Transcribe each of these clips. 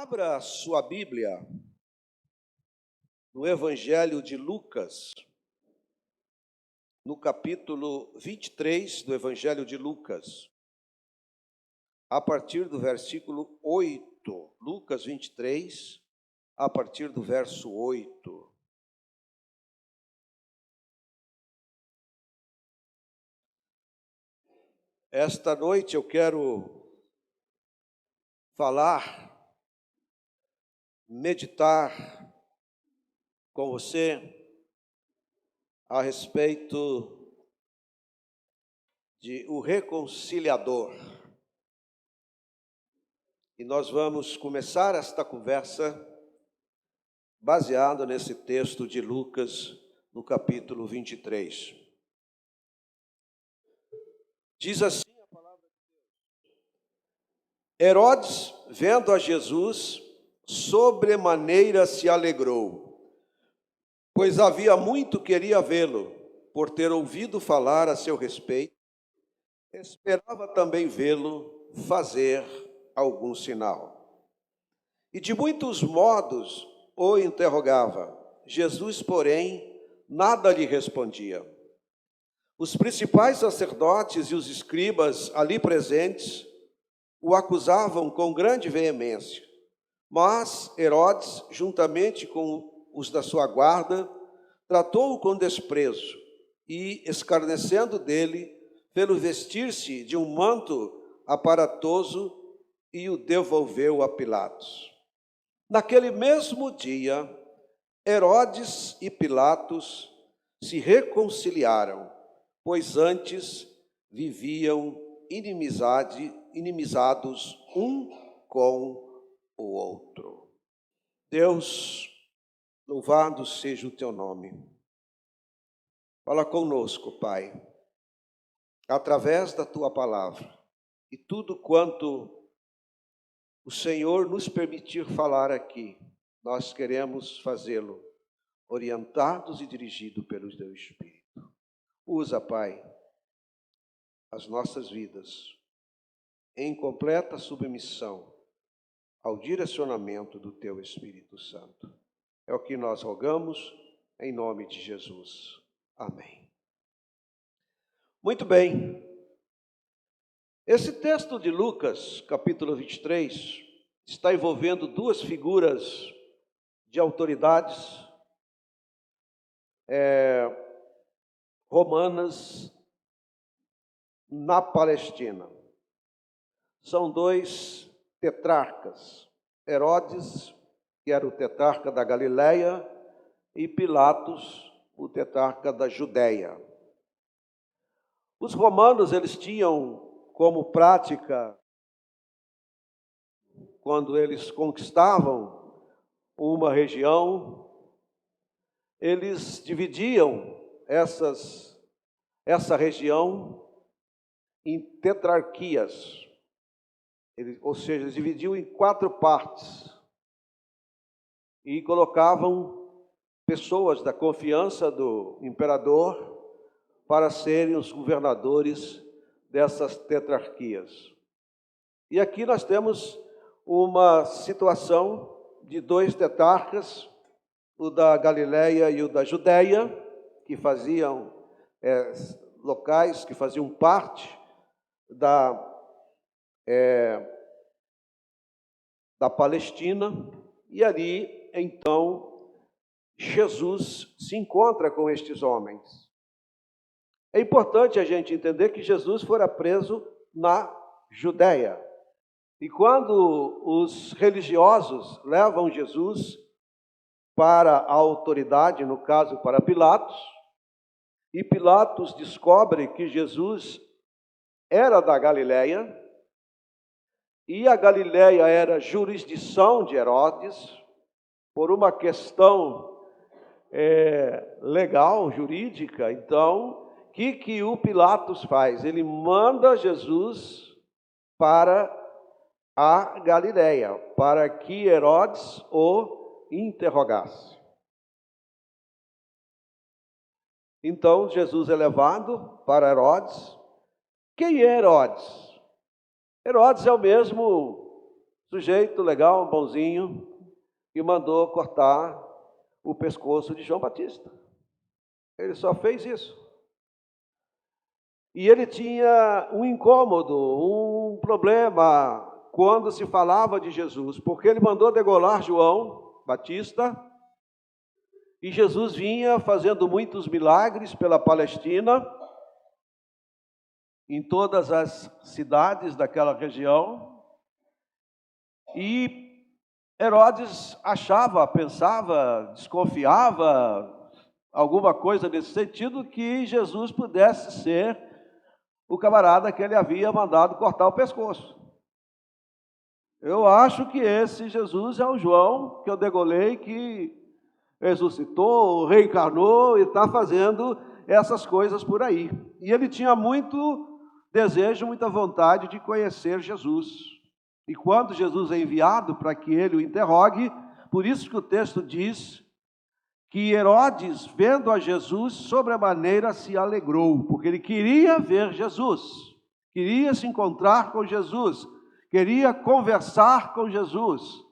Abra sua Bíblia no Evangelho de Lucas, no capítulo 23 do Evangelho de Lucas, a partir do versículo 8. Lucas 23, a partir do verso 8. Esta noite eu quero falar, meditar com você a respeito de o reconciliador. E nós vamos começar esta conversa baseado nesse texto de Lucas, no capítulo 23. Diz assim a palavra de Deus: Herodes, vendo a Jesus, sobremaneira se alegrou, pois havia muito queria vê-lo, por ter ouvido falar a seu respeito, esperava também vê-lo fazer algum sinal. E de muitos modos o interrogava. Jesus, porém, nada lhe respondia. Os principais sacerdotes e os escribas ali presentes o acusavam com grande veemência. Mas Herodes, juntamente com os da sua guarda, tratou-o com desprezo e, escarnecendo dele, fê-lo vestir-se de um manto aparatoso e o devolveu a Pilatos. Naquele mesmo dia, Herodes e Pilatos se reconciliaram, pois antes viviam inimizados um com o outro. Deus, louvado seja o teu nome. Fala conosco, Pai, através da tua palavra, e tudo quanto o Senhor nos permitir falar aqui, nós queremos fazê-lo orientados e dirigidos pelo teu Espírito. Usa, Pai, as nossas vidas em completa submissão ao direcionamento do teu Espírito Santo. É o que nós rogamos em nome de Jesus. Amém. Muito bem. Esse texto de Lucas, capítulo 23, está envolvendo duas figuras de autoridades romanas na Palestina. São dois tetrarcas, Herodes, que era o tetrarca da Galileia, e Pilatos, o tetrarca da Judéia. Os romanos, eles tinham como prática, quando eles conquistavam uma região, eles dividiam essa região em tetrarquias, ou seja, eles dividiam em 4 partes e colocavam pessoas da confiança do imperador para serem os governadores dessas tetrarquias. E aqui nós temos uma situação de 2 tetrarcas, o da Galileia e o da Judéia, que faziam locais que faziam parte da Palestina, e ali, então, Jesus se encontra com estes homens. É importante a gente entender que Jesus fora preso na Judéia. E quando os religiosos levam Jesus para a autoridade, no caso para Pilatos, e Pilatos descobre que Jesus era da Galileia, e a Galileia era jurisdição de Herodes, por uma questão legal, jurídica. Então, o que o Pilatos faz? Ele manda Jesus para a Galileia, para que Herodes o interrogasse. Então, Jesus é levado para Herodes. Quem é Herodes? Herodes é o mesmo Sujeito legal, bonzinho, e mandou cortar o pescoço de João Batista. Ele só fez isso. E ele tinha um incômodo, um problema quando se falava de Jesus, porque ele mandou degolar João Batista, e Jesus vinha fazendo muitos milagres pela Palestina, em todas as cidades daquela região, e Herodes achava, pensava, desconfiava, alguma coisa nesse sentido, que Jesus pudesse ser o camarada que ele havia mandado cortar o pescoço. Eu acho que esse Jesus é o João que eu degolei, que ressuscitou, reencarnou e está fazendo essas coisas por aí. E ele tinha muito desejo, muita vontade de conhecer Jesus. E quando Jesus é enviado para que ele o interrogue, por isso que o texto diz que Herodes, vendo a Jesus, sobremaneira se alegrou, porque ele queria ver Jesus, queria se encontrar com Jesus, queria conversar com Jesus.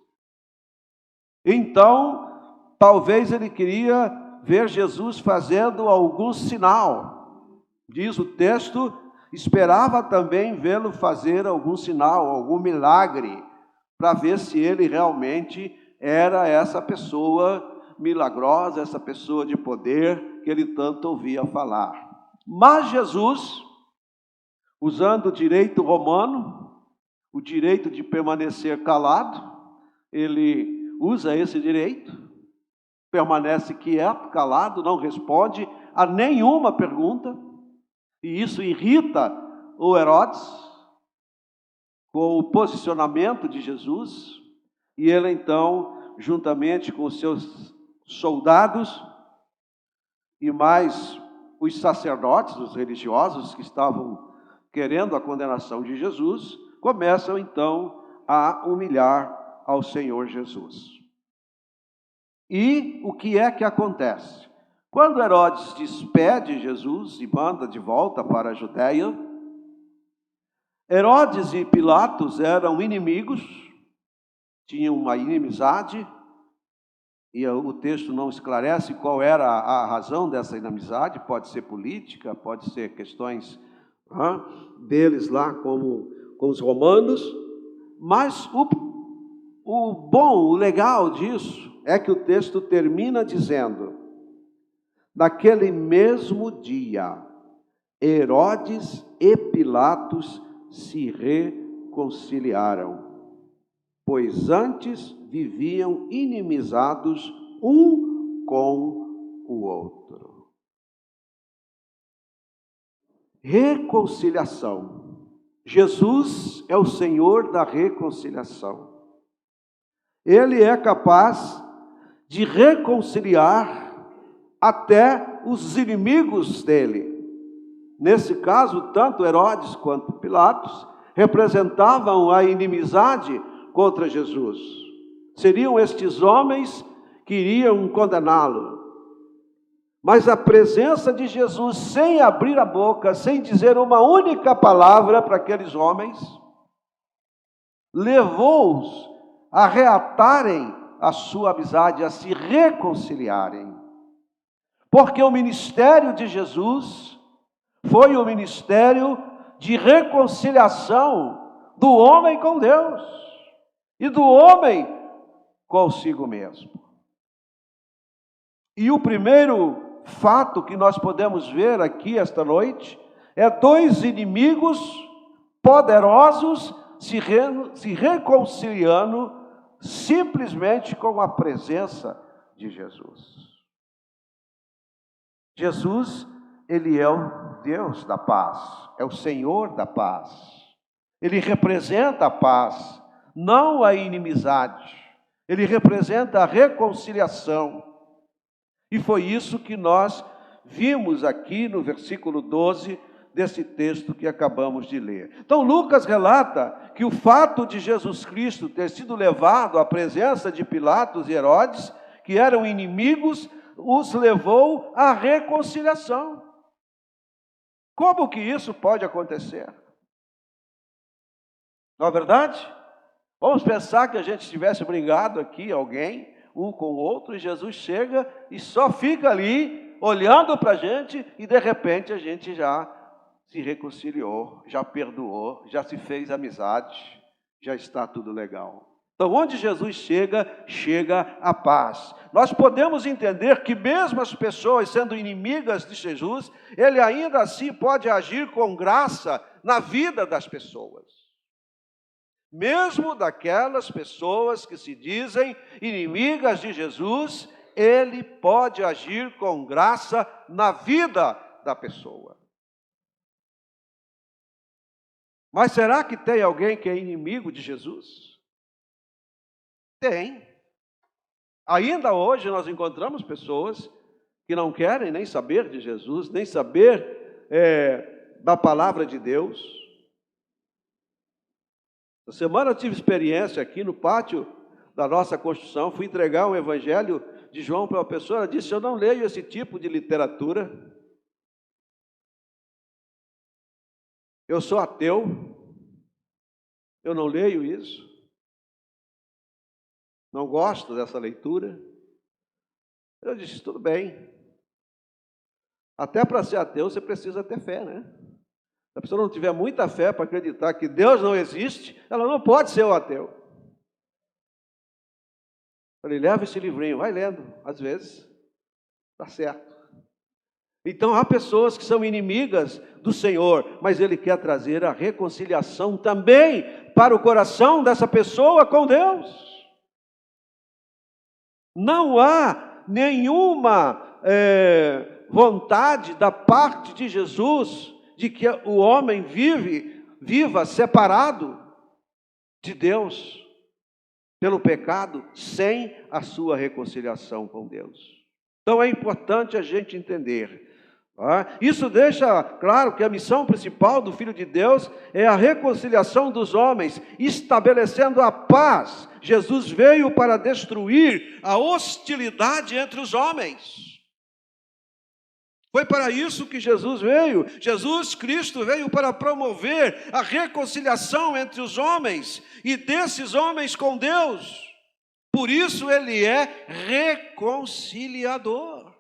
Então, talvez ele queria ver Jesus fazendo algum sinal. Diz o texto, esperava também vê-lo fazer algum sinal, algum milagre, para ver se ele realmente era essa pessoa milagrosa, essa pessoa de poder que ele tanto ouvia falar. Mas Jesus, usando o direito romano, o direito de permanecer calado, ele usa esse direito, permanece quieto, calado, não responde a nenhuma pergunta, e isso irrita o Herodes com o posicionamento de Jesus, e ele então, juntamente com os seus soldados e mais os sacerdotes, os religiosos que estavam querendo a condenação de Jesus, começam então a humilhar ao Senhor Jesus. E o que é que acontece? Quando Herodes despede Jesus e manda de volta para a Judéia, Herodes e Pilatos eram inimigos, tinham uma inimizade, e o texto não esclarece qual era a razão dessa inimizade, pode ser política, pode ser questões deles lá com os romanos, mas o bom, o legal disso é que o texto termina dizendo: naquele mesmo dia, Herodes e Pilatos se reconciliaram, pois antes viviam inimizados um com o outro. Reconciliação. Jesus é o Senhor da reconciliação. Ele é capaz de reconciliar até os inimigos dele. Nesse caso, tanto Herodes quanto Pilatos representavam a inimizade contra Jesus. Seriam estes homens que iriam condená-lo. Mas a presença de Jesus, sem abrir a boca, sem dizer uma única palavra para aqueles homens, levou-os a reatarem a sua amizade, a se reconciliarem. Porque o ministério de Jesus foi o ministério de reconciliação do homem com Deus e do homem consigo mesmo. E o primeiro fato que nós podemos ver aqui esta noite é dois inimigos poderosos se reconciliando simplesmente com a presença de Jesus. Jesus, ele é o Deus da paz, é o Senhor da paz. Ele representa a paz, não a inimizade. Ele representa a reconciliação. E foi isso que nós vimos aqui no versículo 12 desse texto que acabamos de ler. Então, Lucas relata que o fato de Jesus Cristo ter sido levado à presença de Pilatos e Herodes, que eram inimigos, os levou à reconciliação. Como que isso pode acontecer? Não é verdade? Vamos pensar que a gente tivesse brigado aqui, alguém, um com o outro, e Jesus chega e só fica ali, olhando para a gente, e de repente a gente já se reconciliou, já perdoou, já se fez amizade, já está tudo legal. Então, onde Jesus chega, chega a paz. Nós podemos entender que mesmo as pessoas sendo inimigas de Jesus, Ele ainda assim pode agir com graça na vida das pessoas. Mesmo daquelas pessoas que se dizem inimigas de Jesus, Ele pode agir com graça na vida da pessoa. Mas será que tem alguém que é inimigo de Jesus? Tem. Ainda hoje nós encontramos pessoas que não querem nem saber de Jesus, nem saber da palavra de Deus. Essa semana eu tive experiência aqui no pátio da nossa construção, fui entregar um evangelho de João para uma pessoa, ela disse: eu não leio esse tipo de literatura, eu sou ateu, eu não leio isso, não gosto dessa leitura. Eu disse: tudo bem, até para ser ateu você precisa ter fé, né? Se a pessoa não tiver muita fé para acreditar que Deus não existe, ela não pode ser um ateu. Falei: leva esse livrinho, vai lendo, às vezes está certo. Então há pessoas que são inimigas do Senhor, mas Ele quer trazer a reconciliação também para o coração dessa pessoa com Deus. Não há nenhuma vontade da parte de Jesus de que o homem viva separado de Deus pelo pecado, sem a sua reconciliação com Deus. Então é importante a gente entender. Isso deixa claro que a missão principal do Filho de Deus é a reconciliação dos homens, estabelecendo a paz. Jesus veio para destruir a hostilidade entre os homens. Foi para isso que Jesus veio. Jesus Cristo veio para promover a reconciliação entre os homens e desses homens com Deus. Por isso Ele é reconciliador.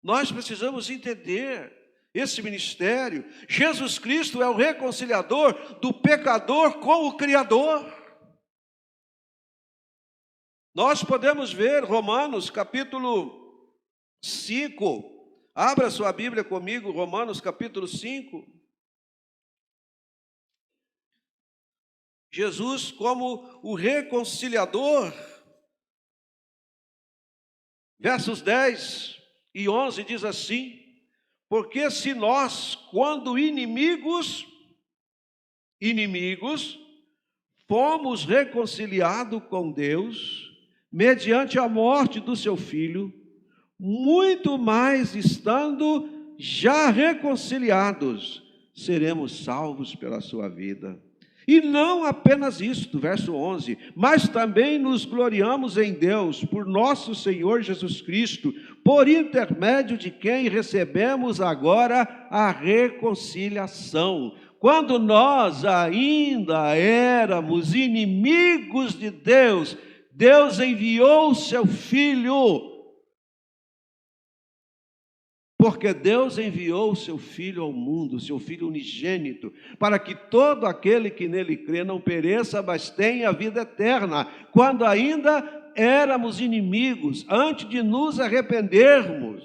Nós precisamos entender esse ministério. Jesus Cristo é o reconciliador do pecador com o Criador. Nós podemos ver Romanos capítulo 5. Abra sua Bíblia comigo, Romanos capítulo 5. Jesus como o reconciliador. Versos 10 e 11 diz assim: porque se nós, quando inimigos, fomos reconciliados com Deus, mediante a morte do seu Filho, muito mais estando já reconciliados, seremos salvos pela sua vida. E não apenas isto, verso 11, mas também nos gloriamos em Deus, por nosso Senhor Jesus Cristo, por intermédio de quem recebemos agora a reconciliação. Quando nós ainda éramos inimigos de Deus, Deus enviou o seu Filho. Porque Deus enviou o seu Filho ao mundo, o seu Filho unigênito, para que todo aquele que nele crê não pereça, mas tenha vida eterna. Quando ainda éramos inimigos, antes de nos arrependermos,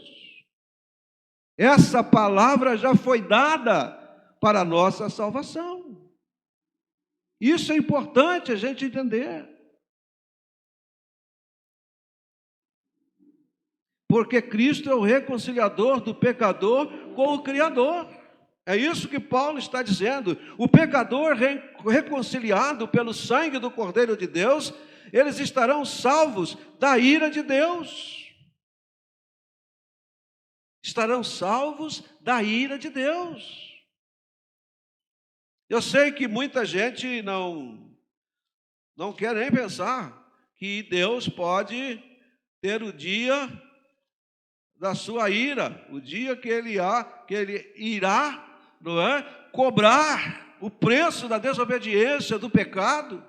essa palavra já foi dada para a nossa salvação. Isso é importante a gente entender. Porque Cristo é o reconciliador do pecador com o Criador. É isso que Paulo está dizendo. O pecador reconciliado pelo sangue do Cordeiro de Deus, eles estarão salvos da ira de Deus. Estarão salvos da ira de Deus. Eu sei que muita gente não quer nem pensar que Deus pode ter o dia da sua ira, o dia que ele irá, não é, cobrar o preço da desobediência, do pecado.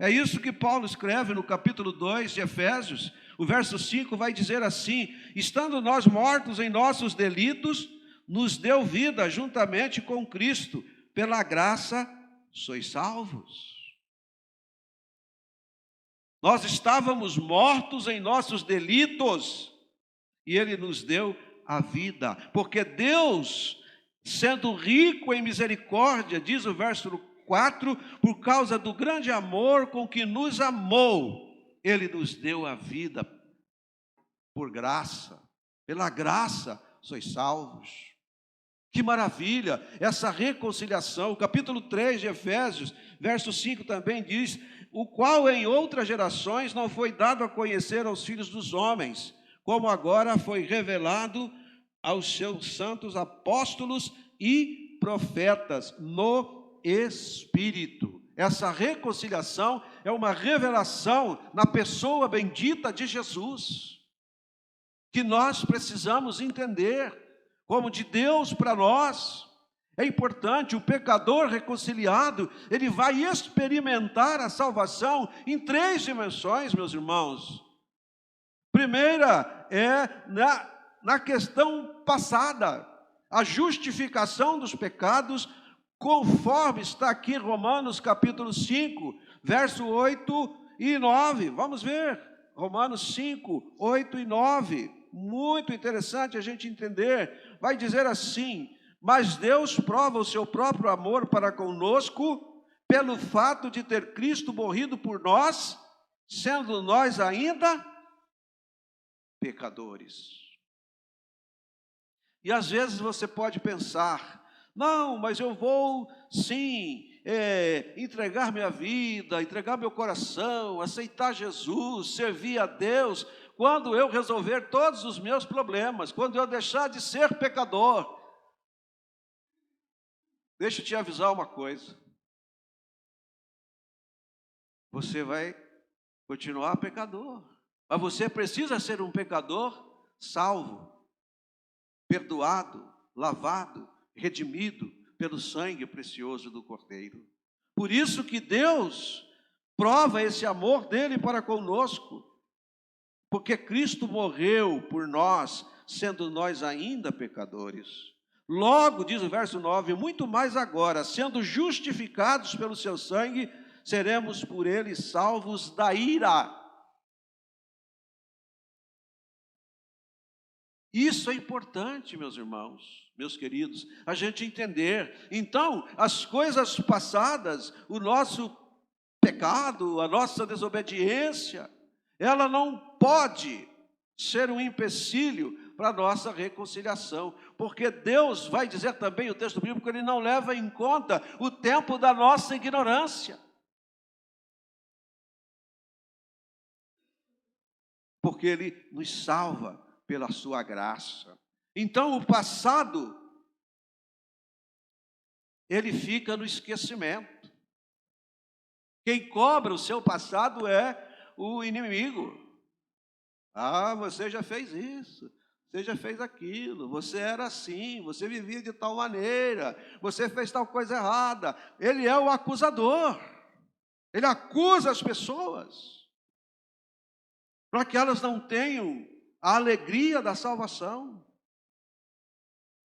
É isso que Paulo escreve no capítulo 2 de Efésios. O verso 5 vai dizer assim: estando nós mortos em nossos delitos, nos deu vida juntamente com Cristo, pela graça sois salvos. Nós estávamos mortos em nossos delitos, e Ele nos deu a vida, porque Deus, sendo rico em misericórdia, diz o verso 4, por causa do grande amor com que nos amou, Ele nos deu a vida por graça, pela graça sois salvos. Que maravilha, essa reconciliação. O capítulo 3 de Efésios, verso 5 também diz: o qual em outras gerações não foi dado a conhecer aos filhos dos homens, como agora foi revelado aos seus santos apóstolos e profetas no Espírito. Essa reconciliação é uma revelação na pessoa bendita de Jesus, que nós precisamos entender como de Deus para nós. É importante, o pecador reconciliado, ele vai experimentar a salvação em 3 dimensões, meus irmãos. Primeira é na questão passada, a justificação dos pecados, conforme está aqui em Romanos capítulo 5, verso 8 e 9. Vamos ver, Romanos 5, 8 e 9. Muito interessante a gente entender. Vai dizer assim: mas Deus prova o seu próprio amor para conosco, pelo fato de ter Cristo morrido por nós, sendo nós ainda pecadores. E às vezes você pode pensar: não, mas eu vou sim entregar minha vida, entregar meu coração, aceitar Jesus, servir a Deus, quando eu resolver todos os meus problemas, quando eu deixar de ser pecador. Deixa eu te avisar uma coisa: você vai continuar pecador, mas você precisa ser um pecador salvo, perdoado, lavado, redimido pelo sangue precioso do Cordeiro. Por isso que Deus prova esse amor dele para conosco, porque Cristo morreu por nós, sendo nós ainda pecadores. Logo, diz o verso 9, muito mais agora, sendo justificados pelo seu sangue, seremos por ele salvos da ira. Isso é importante, meus irmãos, meus queridos, a gente entender. Então, as coisas passadas, o nosso pecado, a nossa desobediência, ela não pode ser um empecilho para a nossa reconciliação, porque Deus vai dizer também, o texto bíblico, ele não leva em conta o tempo da nossa ignorância, porque Ele nos salva pela sua graça. Então o passado, ele fica no esquecimento. Quem cobra o seu passado é o inimigo. Ah, você já fez isso, você já fez aquilo, você era assim, você vivia de tal maneira, você fez tal coisa errada. Ele é o acusador, ele acusa as pessoas, para que elas não tenham a alegria da salvação.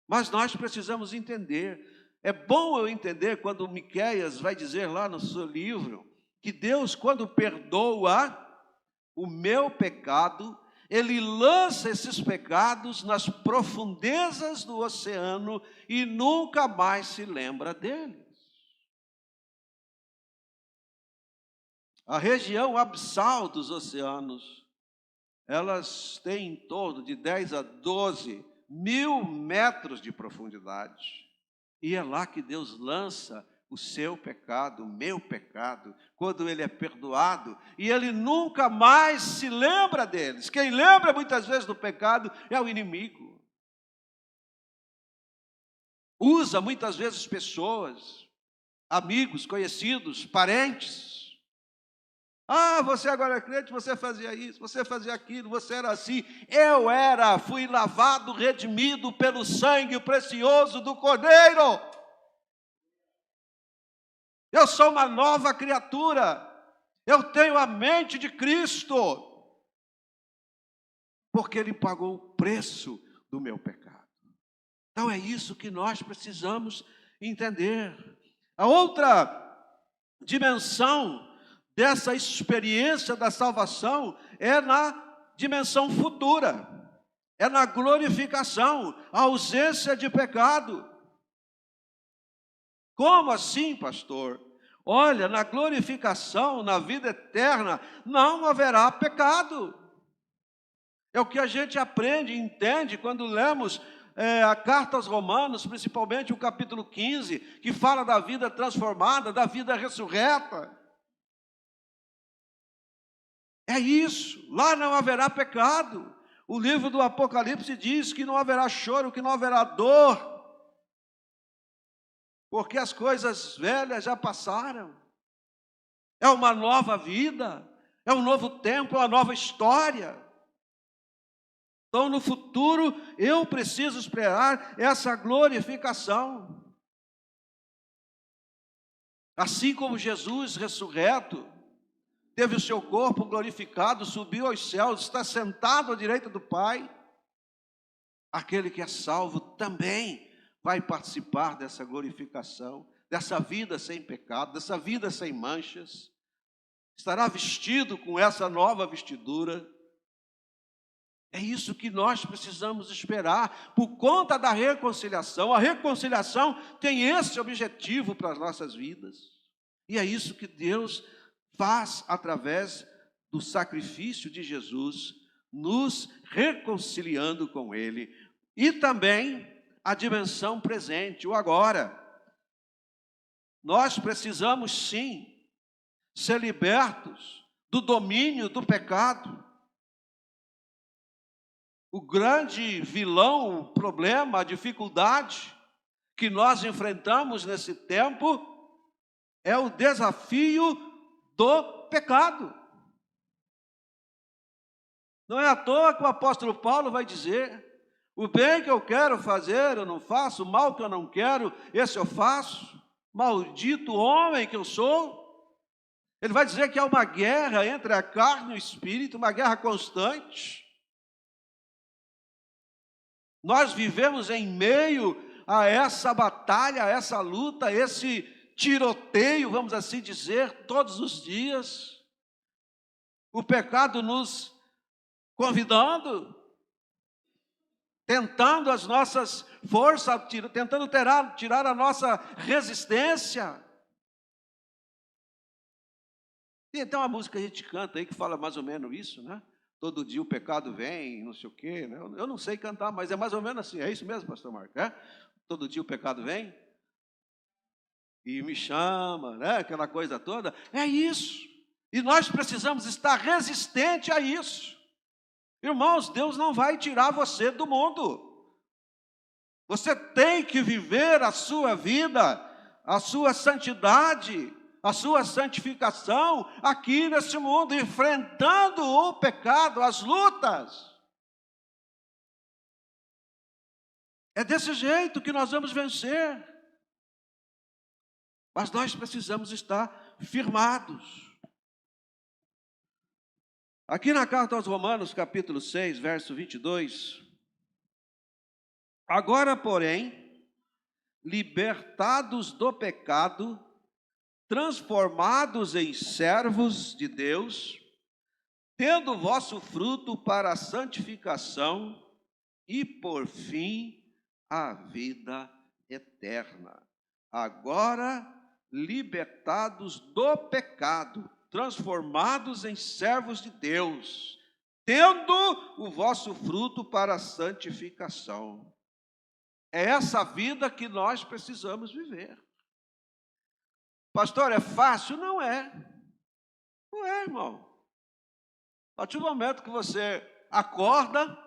Mas nós precisamos entender, é bom eu entender quando Miqueias vai dizer lá no seu livro, que Deus, quando perdoa o meu pecado, Ele lança esses pecados nas profundezas do oceano e nunca mais se lembra deles. A região abissal dos oceanos, elas têm em torno de 10 a 12 mil metros de profundidade. E é lá que Deus lança o seu pecado, o meu pecado, quando ele é perdoado, e ele nunca mais se lembra deles. Quem lembra muitas vezes do pecado é o inimigo. Usa muitas vezes pessoas, amigos, conhecidos, parentes. Ah, você agora é crente, você fazia isso, você fazia aquilo, você era assim. Fui lavado, redimido pelo sangue precioso do Cordeiro. Eu sou uma nova criatura. Eu tenho a mente de Cristo. Porque Ele pagou o preço do meu pecado. Então é isso que nós precisamos entender. A outra dimensão dessa experiência da salvação é na dimensão futura. É na glorificação, a ausência de pecado. Como assim, pastor? Olha, na glorificação, na vida eterna, não haverá pecado. É o que a gente aprende e entende quando lemos a carta aos Romanos, principalmente o capítulo 15, que fala da vida transformada, da vida ressurreta. É isso, lá não haverá pecado. O livro do Apocalipse diz que não haverá choro, que não haverá dor, porque as coisas velhas já passaram. É uma nova vida, é um novo tempo, é uma nova história. Então, no futuro, eu preciso esperar essa glorificação. Assim como Jesus ressurreto, teve o seu corpo glorificado, subiu aos céus, está sentado à direita do Pai, aquele que é salvo também vai participar dessa glorificação, dessa vida sem pecado, dessa vida sem manchas, estará vestido com essa nova vestidura. É isso que nós precisamos esperar, por conta da reconciliação. A reconciliação tem esse objetivo para as nossas vidas. E é isso que Deus faz através do sacrifício de Jesus, nos reconciliando com Ele. E também a dimensão presente, o agora. Nós precisamos sim ser libertos do domínio do pecado. O grande vilão, o problema, a dificuldade que nós enfrentamos nesse tempo é o desafio do pecado. Não é à toa que o apóstolo Paulo vai dizer: o bem que eu quero fazer eu não faço, o mal que eu não quero, esse eu faço. Maldito homem que eu sou. Ele vai dizer que há uma guerra entre a carne e o espírito, uma guerra constante. Nós vivemos em meio a essa batalha, a essa luta, a esse tiroteio, vamos assim dizer, todos os dias. O pecado nos convidando, tentando as nossas forças, tentando tirar a nossa resistência. Tem até uma música que a gente canta aí que fala mais ou menos isso, né? Todo dia o pecado vem, não sei o quê, né? Eu não sei cantar, mas é mais ou menos assim. É isso mesmo, pastor Marcos? É? Todo dia o pecado vem e me chama, né? Aquela coisa toda. É isso. E nós precisamos estar resistente a isso. Irmãos, Deus não vai tirar você do mundo. Você tem que viver a sua vida, a sua santidade, a sua santificação aqui nesse mundo, enfrentando o pecado, as lutas. É desse jeito que nós vamos vencer. Mas nós precisamos estar firmados. Aqui na carta aos Romanos, capítulo 6, verso 22. Agora, porém, libertados do pecado, transformados em servos de Deus, tendo o vosso fruto para a santificação e, por fim, a vida eterna. Agora, libertados do pecado, transformados em servos de Deus, tendo o vosso fruto para a santificação. É essa vida que nós precisamos viver. Pastor, é fácil? Não é. Não é, irmão. A partir do momento que você acorda,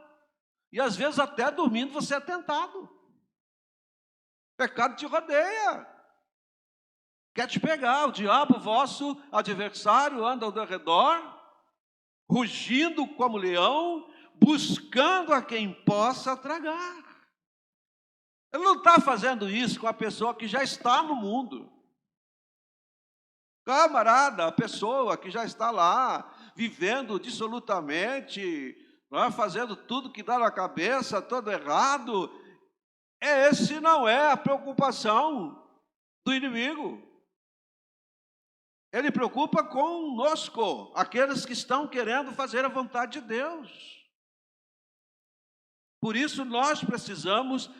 e às vezes até dormindo você é tentado. O pecado te rodeia. Quer te pegar. O diabo, vosso adversário, anda ao teu redor, rugindo como leão, buscando a quem possa tragar. Ele não está fazendo isso com a pessoa que já está no mundo. camarada, a pessoa que já está lá, vivendo dissolutamente, fazendo tudo que dá na cabeça, todo errado, esse não é a preocupação do inimigo. Ele preocupa conosco, aqueles que estão querendo fazer a vontade de Deus. Por isso nós precisamos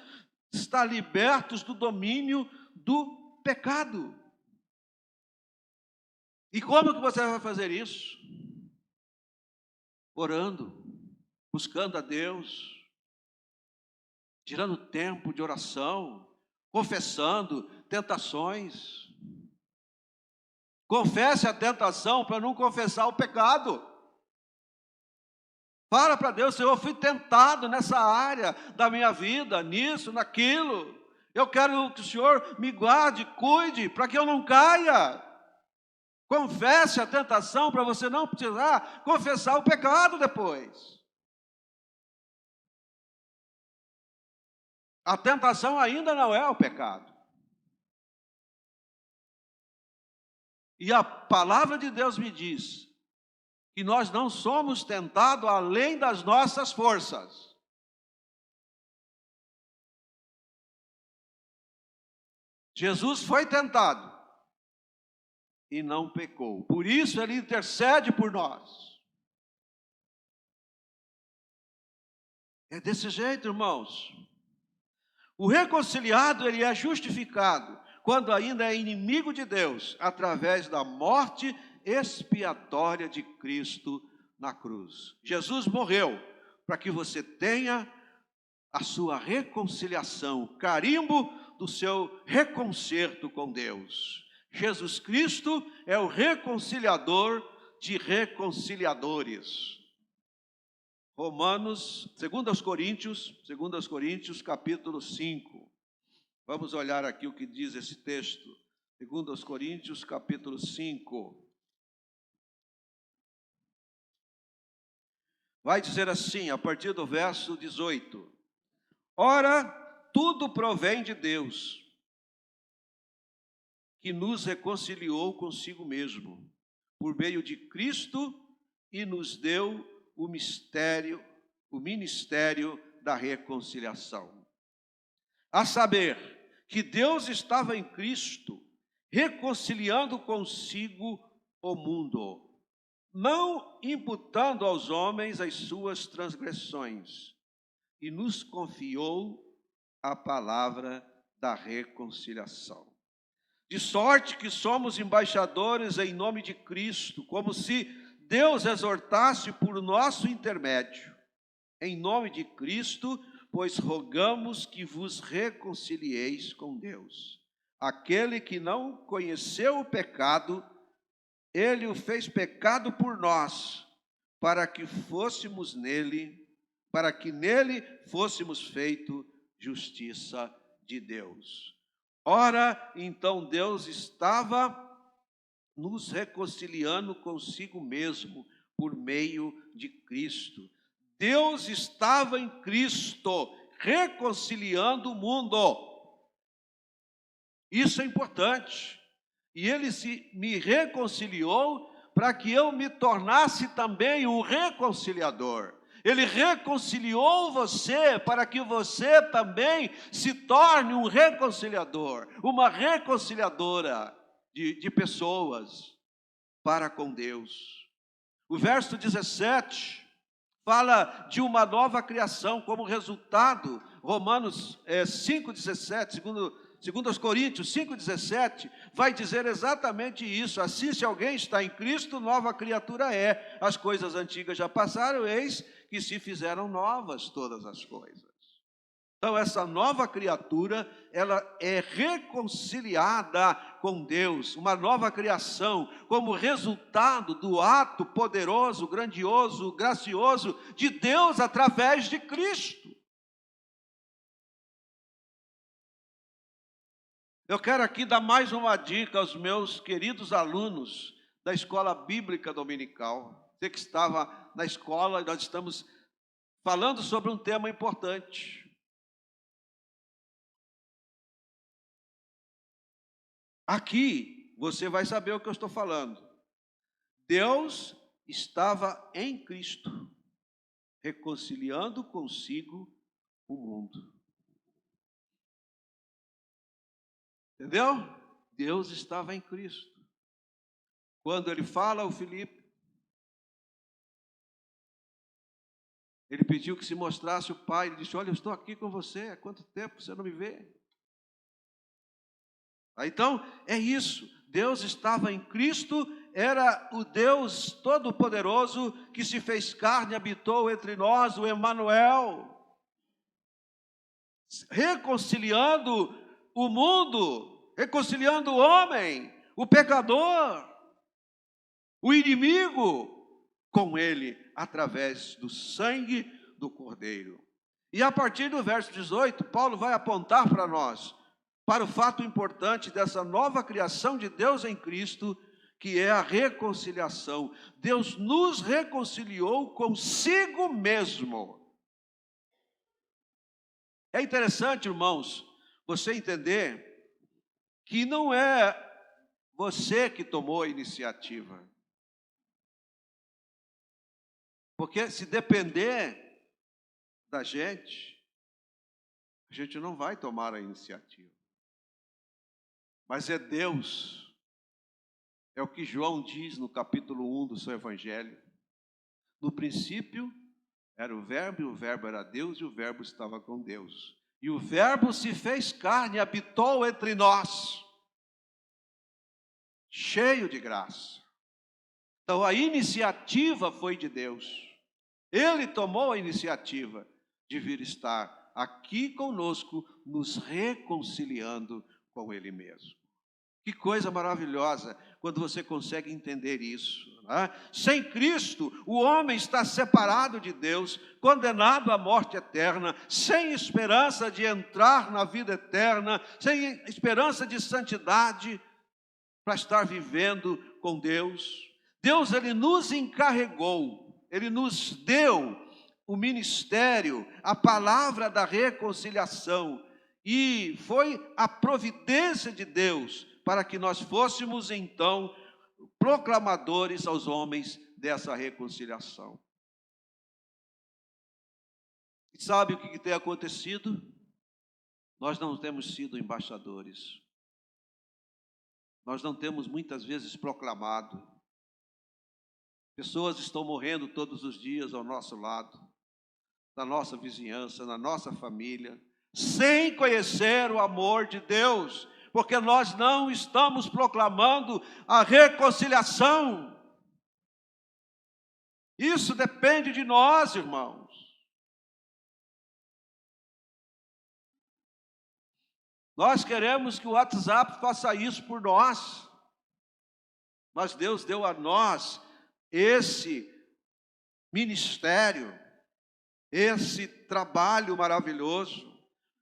estar libertos do domínio do pecado. E como que você vai fazer isso? Orando, buscando a Deus, tirando tempo de oração, confessando tentações. Confesse a tentação para não confessar o pecado. Fala para Deus: Senhor, eu fui tentado nessa área da minha vida, nisso, naquilo. Eu quero que o Senhor me guarde, cuide, para que eu não caia. Confesse a tentação para você não precisar confessar o pecado depois. A tentação ainda não é o pecado. E a palavra de Deus me diz que nós não somos tentados além das nossas forças. Jesus foi tentado e não pecou. Por isso ele intercede por nós. É desse jeito, irmãos. O reconciliado, ele é justificado quando ainda é inimigo de Deus, através da morte expiatória de Cristo na cruz. Jesus morreu para que você tenha a sua reconciliação, o carimbo do seu reconcerto com Deus. Jesus Cristo é o reconciliador de reconciliadores. Romanos, 2 Coríntios, capítulo 5. Vamos olhar aqui o que diz esse texto. 2 Coríntios, capítulo 5. Vai dizer assim, a partir do verso 18. Ora, tudo provém de Deus, que nos reconciliou consigo mesmo, por meio de Cristo, e nos deu o ministério da reconciliação. A saber, que Deus estava em Cristo, reconciliando consigo o mundo, não imputando aos homens as suas transgressões, e nos confiou a palavra da reconciliação. De sorte que somos embaixadores em nome de Cristo, como se Deus exortasse por nosso intermédio. Em nome de Cristo, pois rogamos que vos reconcilieis com Deus. Aquele que não conheceu o pecado, ele o fez pecado por nós, para que nele fôssemos feito justiça de Deus. Ora, então Deus estava nos reconciliando consigo mesmo por meio de Cristo. Deus estava em Cristo reconciliando o mundo. Isso é importante. E ele me reconciliou para que eu me tornasse também um reconciliador. Ele reconciliou você para que você também se torne um reconciliador, uma reconciliadora de pessoas para com Deus. O verso 17 fala de uma nova criação como resultado. Romanos 5,17, segundo aos Coríntios 5,17, vai dizer exatamente isso. Assim, se alguém está em Cristo, nova criatura é. As coisas antigas já passaram, eis que se fizeram novas todas as coisas. Então, essa nova criatura, ela é reconciliada com Deus, uma nova criação, como resultado do ato poderoso, grandioso, gracioso de Deus através de Cristo. Eu quero aqui dar mais uma dica aos meus queridos alunos da Escola Bíblica Dominical. Você que estava na escola, nós estamos falando sobre um tema importante. Aqui, você vai saber o que eu estou falando. Deus estava em Cristo, reconciliando consigo o mundo. Entendeu? Deus estava em Cristo. Quando ele fala ao Filipe, ele pediu que se mostrasse o Pai. Ele disse: olha, eu estou aqui com você, há quanto tempo você não me vê? Então, é isso. Deus estava em Cristo, era o Deus Todo-Poderoso que se fez carne e habitou entre nós, o Emanuel, reconciliando o mundo, reconciliando o homem, o pecador, o inimigo, com ele, através do sangue do Cordeiro. E a partir do verso 18, Paulo vai apontar para nós, para o fato importante dessa nova criação de Deus em Cristo, que é a reconciliação. Deus nos reconciliou consigo mesmo. É interessante, irmãos, você entender que não é você que tomou a iniciativa. Porque se depender da gente, a gente não vai tomar a iniciativa. Mas é Deus, é o que João diz no capítulo 1 do seu Evangelho. No princípio era o Verbo, e o Verbo era Deus, e o Verbo estava com Deus. E o Verbo se fez carne e habitou entre nós, cheio de graça. Então a iniciativa foi de Deus. Ele tomou a iniciativa de vir estar aqui conosco, nos reconciliando com Ele mesmo. Que coisa maravilhosa quando você consegue entender isso, né? Sem Cristo, o homem está separado de Deus, condenado à morte eterna, sem esperança de entrar na vida eterna, sem esperança de santidade para estar vivendo com Deus. Deus, Ele nos encarregou, Ele nos deu o ministério, a palavra da reconciliação, e foi a providência de Deus para que nós fôssemos, então, proclamadores aos homens dessa reconciliação. E sabe o que tem acontecido? Nós não temos sido embaixadores. Nós não temos muitas vezes proclamado. Pessoas estão morrendo todos os dias ao nosso lado, na nossa vizinhança, na nossa família, sem conhecer o amor de Deus, porque nós não estamos proclamando a reconciliação. Isso depende de nós, irmãos. Nós queremos que o WhatsApp faça isso por nós, mas Deus deu a nós esse ministério, esse trabalho maravilhoso.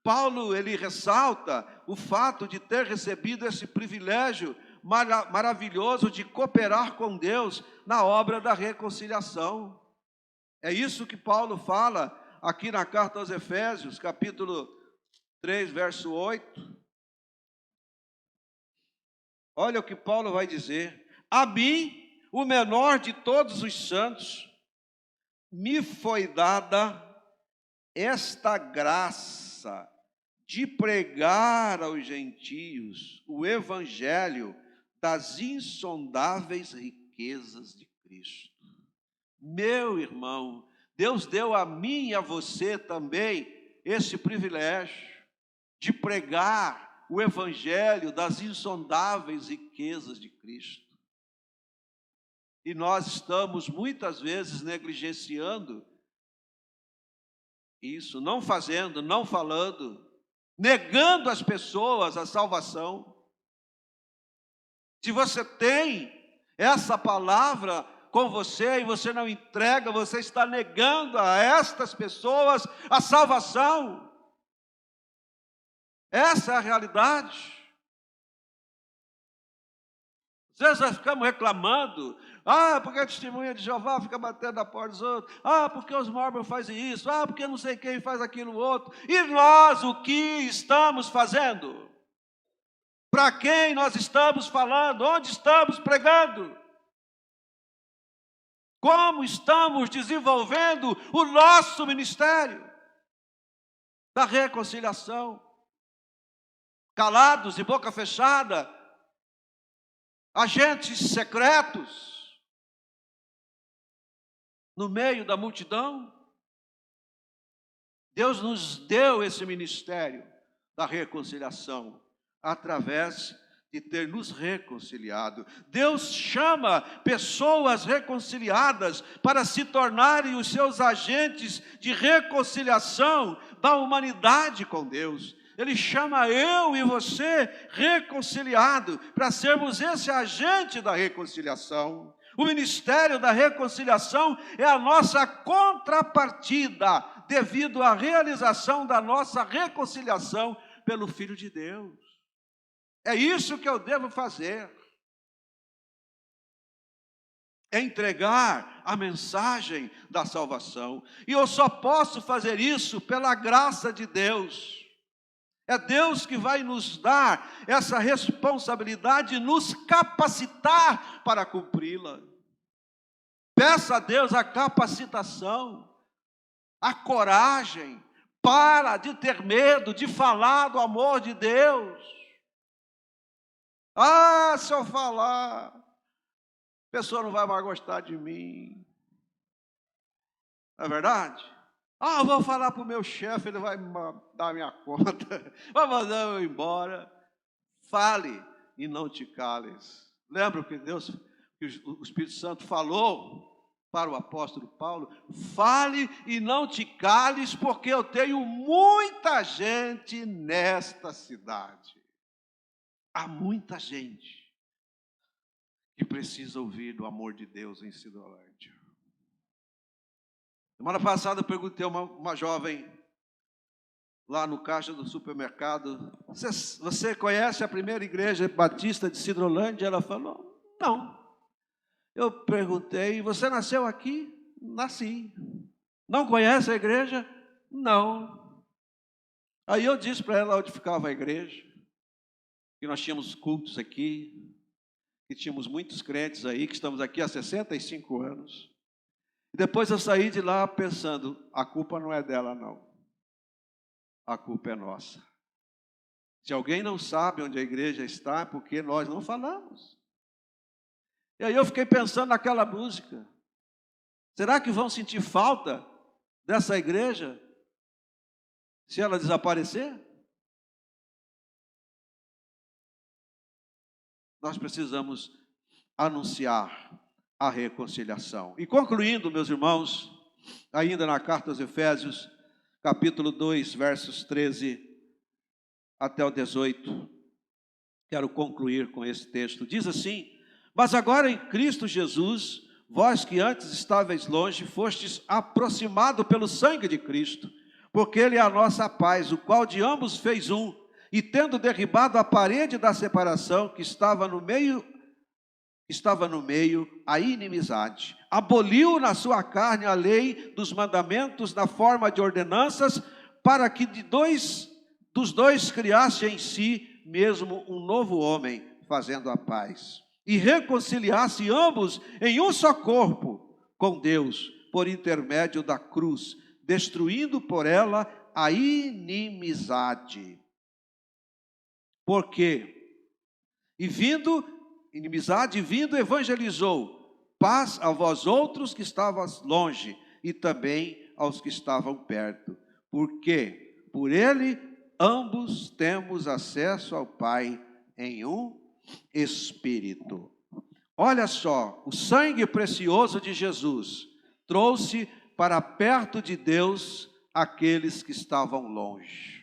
Paulo, ele ressalta o fato de ter recebido esse privilégio maravilhoso de cooperar com Deus na obra da reconciliação. É isso que Paulo fala aqui na carta aos Efésios, capítulo 3, verso 8. Olha o que Paulo vai dizer: a mim, o menor de todos os santos, me foi dada esta graça de pregar aos gentios o evangelho das insondáveis riquezas de Cristo. Meu irmão, Deus deu a mim e a você também esse privilégio de pregar o evangelho das insondáveis riquezas de Cristo. E nós estamos muitas vezes negligenciando isso, não fazendo, não falando, negando às pessoas a salvação. Se você tem essa palavra com você e você não entrega, você está negando a estas pessoas a salvação. Essa é a realidade. Às vezes nós ficamos reclamando, porque a testemunha de Jeová fica batendo na porta dos outros, porque os mormons fazem isso, porque não sei quem faz aquilo outro. E nós o que estamos fazendo? para quem nós estamos falando, onde estamos pregando, como estamos desenvolvendo o nosso ministério da reconciliação. Calados, de boca fechada, agentes secretos, no meio da multidão. Deus nos deu esse ministério da reconciliação, através de ter nos reconciliado. Deus chama pessoas reconciliadas para se tornarem os seus agentes de reconciliação da humanidade com Deus. Ele chama eu e você reconciliado para sermos esse agente da reconciliação. O ministério da reconciliação é a nossa contrapartida devido à realização da nossa reconciliação pelo Filho de Deus. É isso que eu devo fazer. É entregar a mensagem da salvação. E eu só posso fazer isso pela graça de Deus. É Deus que vai nos dar essa responsabilidade, nos capacitar para cumpri-la. Peça a Deus a capacitação, a coragem, para de ter medo de falar do amor de Deus. Ah, se eu falar, a pessoa não vai mais gostar de mim. Não é verdade? Ah, eu vou falar para o meu chefe, ele vai dar minha conta, vai mandar eu embora. Fale e não te cales. Lembra que o Espírito Santo falou para o apóstolo Paulo? Fale e não te cales, porque eu tenho muita gente nesta cidade. Há muita gente que precisa ouvir do amor de Deus em Cidrolândia. Semana passada eu perguntei a uma jovem lá no caixa do supermercado: você conhece a primeira igreja batista de Cidrolândia? Ela falou: não. Eu perguntei: você nasceu aqui? Nasci. Não conhece a igreja? Não. Aí eu disse para ela onde ficava a igreja, que nós tínhamos cultos aqui, que tínhamos muitos crentes aí, que estamos aqui há 65 anos. E depois eu saí de lá pensando: a culpa não é dela, não. A culpa é nossa. Se alguém não sabe onde a igreja está, é porque nós não falamos. E aí eu fiquei pensando naquela música. Será que vão sentir falta dessa igreja se ela desaparecer? Nós precisamos anunciar a reconciliação. E concluindo, meus irmãos, ainda na carta aos Efésios, capítulo 2, versos 13 até o 18, quero concluir com esse texto. Diz assim: mas agora em Cristo Jesus, vós que antes estáveis longe, fostes aproximados pelo sangue de Cristo, porque Ele é a nossa paz, o qual de ambos fez um, e tendo derribado a parede da separação que estava no meio a inimizade, aboliu na sua carne a lei dos mandamentos na forma de ordenanças, para que dos dois criasse em si mesmo um novo homem, fazendo a paz, e reconciliasse ambos em um só corpo com Deus, por intermédio da cruz, destruindo por ela a inimizade. Porque, inimizade vindo, evangelizou paz a vós outros que estavas longe, e também aos que estavam perto, porque por ele ambos temos acesso ao Pai em um Espírito. Olha só, o sangue precioso de Jesus trouxe para perto de Deus aqueles que estavam longe.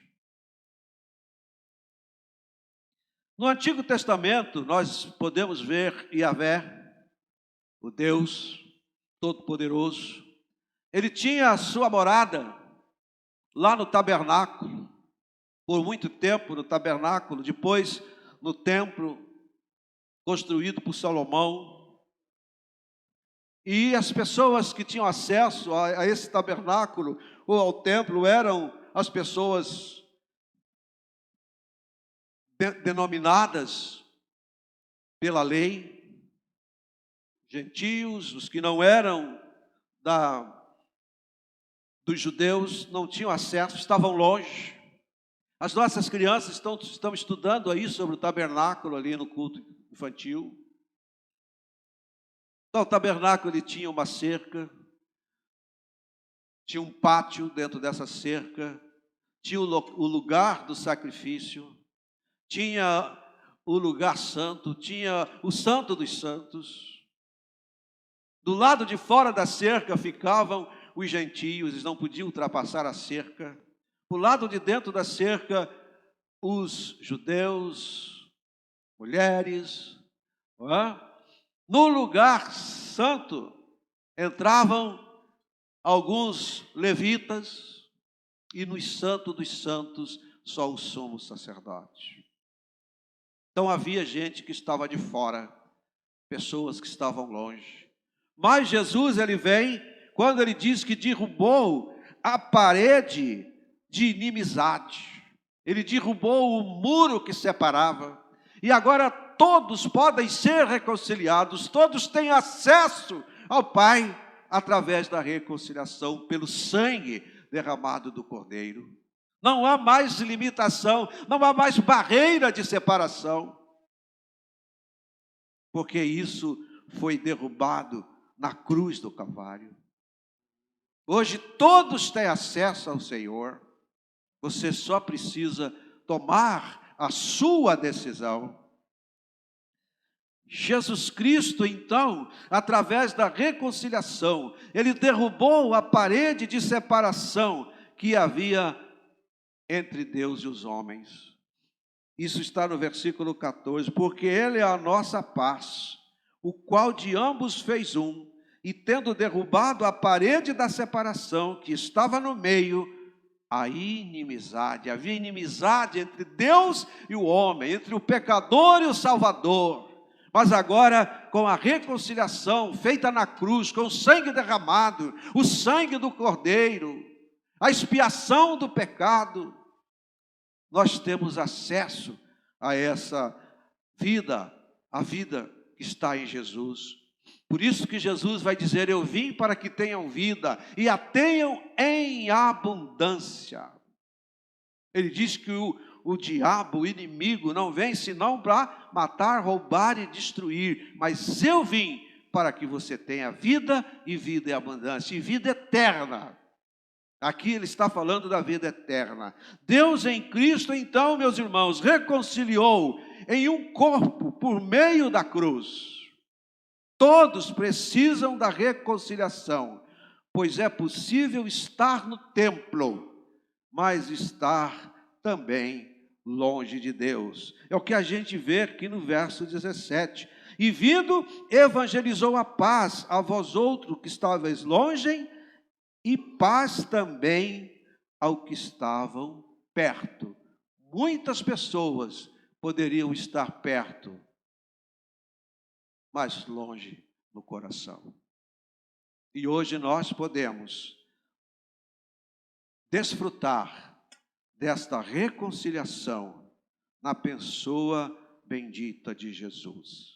No Antigo Testamento, nós podemos ver Yahvé, o Deus Todo-Poderoso. Ele tinha a sua morada lá no tabernáculo, por muito tempo no tabernáculo, depois no templo construído por Salomão. E as pessoas que tinham acesso a esse tabernáculo ou ao templo eram as pessoas denominadas pela lei, gentios, os que não eram dos judeus, não tinham acesso, estavam longe. As nossas crianças estão estudando aí sobre o tabernáculo ali no culto infantil. Então, o tabernáculo ele tinha uma cerca, tinha um pátio dentro dessa cerca, tinha o lugar do sacrifício, tinha o lugar santo, tinha o santo dos santos. Do lado de fora da cerca ficavam os gentios, eles não podiam ultrapassar a cerca. Do lado de dentro da cerca, os judeus, mulheres. No lugar santo entravam alguns levitas e no santo dos santos só o sumo sacerdote. Então havia gente que estava de fora, pessoas que estavam longe. Mas Jesus, ele vem, quando ele diz que derrubou a parede de inimizade, ele derrubou o muro que separava, e agora todos podem ser reconciliados, todos têm acesso ao Pai, através da reconciliação, pelo sangue derramado do Cordeiro. Não há mais limitação, não há mais barreira de separação, porque isso foi derrubado na cruz do Calvário. Hoje todos têm acesso ao Senhor, você só precisa tomar a sua decisão. Jesus Cristo, então, através da reconciliação, ele derrubou a parede de separação que havia entre Deus e os homens. Isso está no versículo 14, porque ele é a nossa paz, o qual de ambos fez um, e tendo derrubado a parede da separação que estava no meio, a inimizade, havia inimizade entre Deus e o homem, entre o pecador e o Salvador. Mas agora, com a reconciliação feita na cruz, com o sangue derramado, o sangue do Cordeiro, a expiação do pecado, nós temos acesso a essa vida, a vida que está em Jesus. Por isso que Jesus vai dizer, eu vim para que tenham vida e a tenham em abundância. Ele diz que o diabo, o inimigo, não vem senão para matar, roubar e destruir. Mas eu vim para que você tenha vida e vida em abundância, e vida eterna. Aqui ele está falando da vida eterna. Deus em Cristo, então, meus irmãos, reconciliou em um corpo por meio da cruz. Todos precisam da reconciliação, pois é possível estar no templo, mas estar também longe de Deus. É o que a gente vê aqui no verso 17. E vindo, evangelizou a paz a vós outros que estáveis longe, e paz também ao que estavam perto. Muitas pessoas poderiam estar perto, mas longe no coração. E hoje nós podemos desfrutar desta reconciliação na pessoa bendita de Jesus.